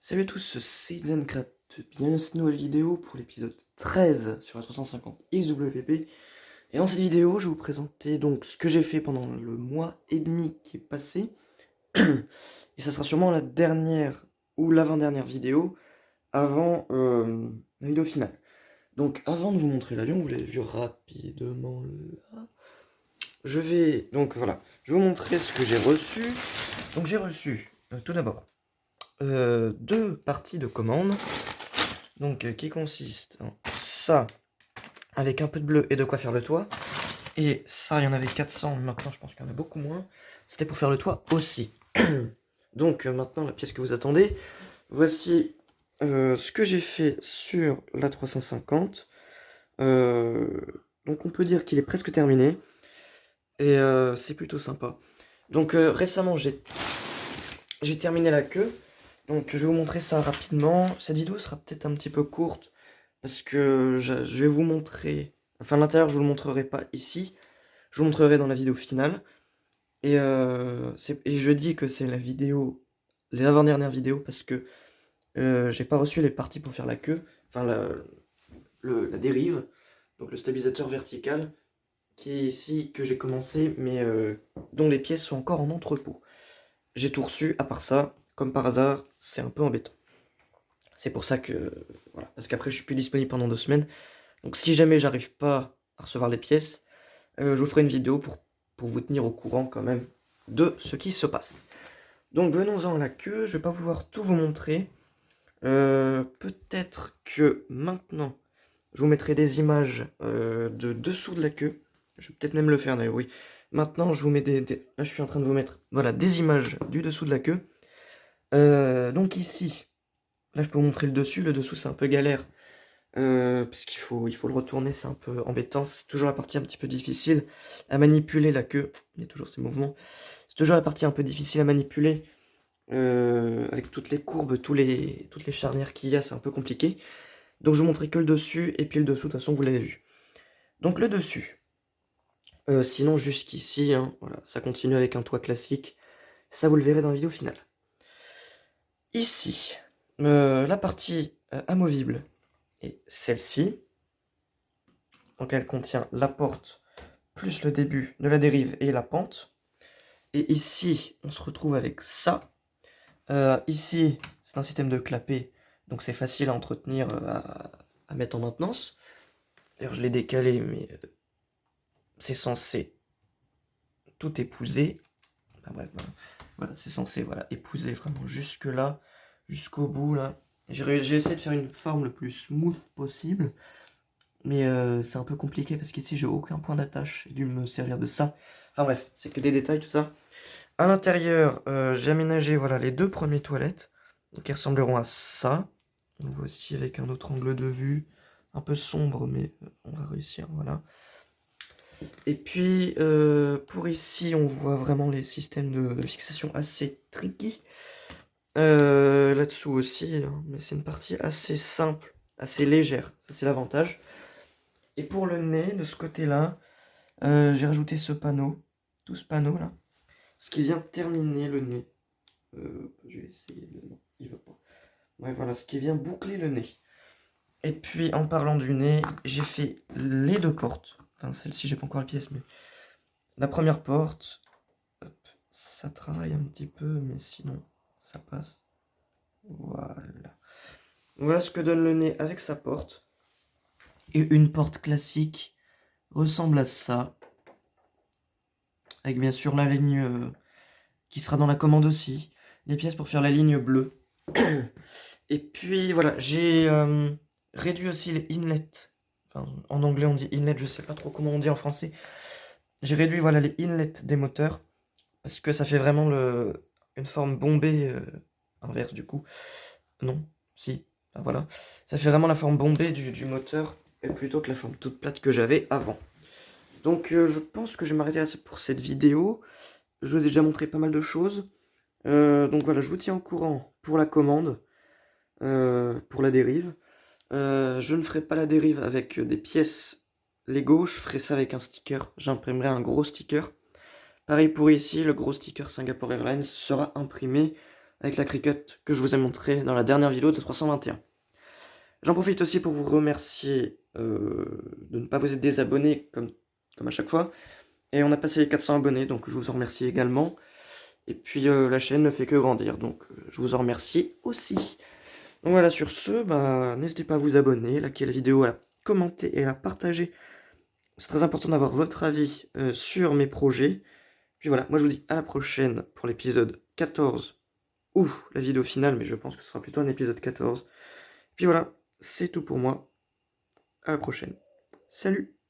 Salut à tous, c'est Zencrat. Bienvenue dans cette nouvelle vidéo pour l'épisode 13 sur la 350 XWP. Et dans cette vidéo, je vais vous présenter donc ce que j'ai fait pendant le mois et demi qui est passé. Et ça sera sûrement la dernière ou l'avant-dernière vidéo avant la vidéo finale. Donc avant de vous montrer l'avion, vous l'avez vu rapidement là. Je vais vous montrer ce que j'ai reçu. Donc j'ai reçu tout d'abord deux parties de commande, donc qui consistent en ça avec un peu de bleu et de quoi faire le toit, et ça il y en avait 400, maintenant je pense qu'il y en a beaucoup moins, c'était pour faire le toit aussi. Donc maintenant la pièce que vous attendez, voici ce que j'ai fait sur la 350. Donc on peut dire qu'il est presque terminé, et c'est plutôt sympa. Donc récemment j'ai terminé la queue. Donc je vais vous montrer ça rapidement. Cette vidéo sera peut-être un petit peu courte parce que je vais vous montrer, enfin l'intérieur je vous le montrerai pas ici, je vous montrerai dans la vidéo finale. Et, je dis que c'est la vidéo, l'avant-dernière vidéo parce que j'ai pas reçu les parties pour faire la queue, enfin la dérive, donc le stabilisateur vertical qui est ici que j'ai commencé mais dont les pièces sont encore en entrepôt. J'ai tout reçu à part ça, comme par hasard, c'est un peu embêtant. C'est pour ça que, voilà, parce qu'après je suis plus disponible pendant 2 semaines. Donc si jamais j'arrive pas à recevoir les pièces, je vous ferai une vidéo pour vous tenir au courant quand même de ce qui se passe. Donc venons-en à la queue, je vais pas pouvoir tout vous montrer. Peut-être que maintenant, je vous mettrai des images de dessous de la queue. Je vais peut-être même le faire d'ailleurs, oui. Maintenant, je vous mets là, je suis en train de vous mettre, voilà, des images du dessous de la queue. Donc ici, là, je peux vous montrer le dessus. Le dessous, c'est un peu galère. Parce il faut le retourner, c'est un peu embêtant. C'est toujours la partie un petit peu difficile à manipuler, la queue. Il y a toujours ces mouvements. C'est toujours la partie un peu difficile à manipuler. Avec toutes les courbes, toutes les charnières qu'il y a, c'est un peu compliqué. Donc je vous montrerai que le dessus, et puis le dessous, de toute façon, vous l'avez vu. Donc le dessus. Sinon, jusqu'ici, hein, voilà, ça continue avec un toit classique. Ça, vous le verrez dans la vidéo finale. Ici, la partie amovible est celle-ci. Donc elle contient la porte, plus le début de la dérive et la pente. Et ici, on se retrouve avec ça. Ici, c'est un système de clapet, donc c'est facile à entretenir, à mettre en maintenance. D'ailleurs, je l'ai décalé, mais c'est censé tout épouser. Enfin bref, voilà, c'est censé épouser vraiment jusque là, jusqu'au bout là. J'ai essayé de faire une forme le plus smooth possible, mais c'est un peu compliqué parce qu'ici j'ai aucun point d'attache. J'ai dû me servir de ça. Enfin bref, c'est que des détails tout ça. À l'intérieur, j'ai aménagé voilà, les deux premières toilettes, qui ressembleront à ça. Donc voici avec un autre angle de vue, un peu sombre, mais on va réussir, voilà. Et puis, pour ici, on voit vraiment les systèmes de fixation assez tricky. Là-dessous aussi, hein, mais c'est une partie assez simple, assez légère, ça c'est l'avantage. Et pour le nez, de ce côté-là, j'ai rajouté ce panneau, tout ce panneau là, ce qui vient terminer le nez. Je vais essayer de... Non, il veut pas. Ouais, voilà, ce qui vient boucler le nez. Et puis, en parlant du nez, j'ai fait les deux portes. Enfin, celle-ci, j'ai pas encore la pièce, mais... La première porte, hop, ça travaille un petit peu, mais sinon, ça passe. Voilà. Voilà ce que donne le nez avec sa porte. Et une porte classique ressemble à ça. Avec bien sûr la ligne qui sera dans la commande aussi. Les pièces pour faire la ligne bleue. Et puis voilà, j'ai réduit aussi les inlets. Enfin, en anglais on dit inlet, je sais pas trop comment on dit en français. J'ai réduit voilà les inlets des moteurs parce que ça fait vraiment une forme bombée inverse du coup. Non, si, enfin, voilà. Ça fait vraiment la forme bombée du moteur plutôt que la forme toute plate que j'avais avant. Donc je pense que je vais m'arrêter là pour cette vidéo. Je vous ai déjà montré pas mal de choses. Donc voilà, je vous tiens au courant pour la commande, pour la dérive. Je ne ferai pas la dérive avec des pièces Lego, je ferai ça avec un sticker. J'imprimerai un gros sticker. Pareil pour ici, le gros sticker Singapore Airlines sera imprimé avec la Cricut que je vous ai montré dans la dernière vidéo de 321. J'en profite aussi pour vous remercier de ne pas vous être désabonné comme à chaque fois. Et on a passé les 400 abonnés, donc je vous en remercie également. Et puis la chaîne ne fait que grandir, donc je vous en remercie aussi. Donc voilà, sur ce, n'hésitez pas à vous abonner, liker la vidéo, à la commenter et à la partager. C'est très important d'avoir votre avis sur mes projets. Puis voilà, moi je vous dis à la prochaine pour l'épisode 14, ou la vidéo finale, mais je pense que ce sera plutôt un épisode 14. Puis voilà, c'est tout pour moi. À la prochaine. Salut!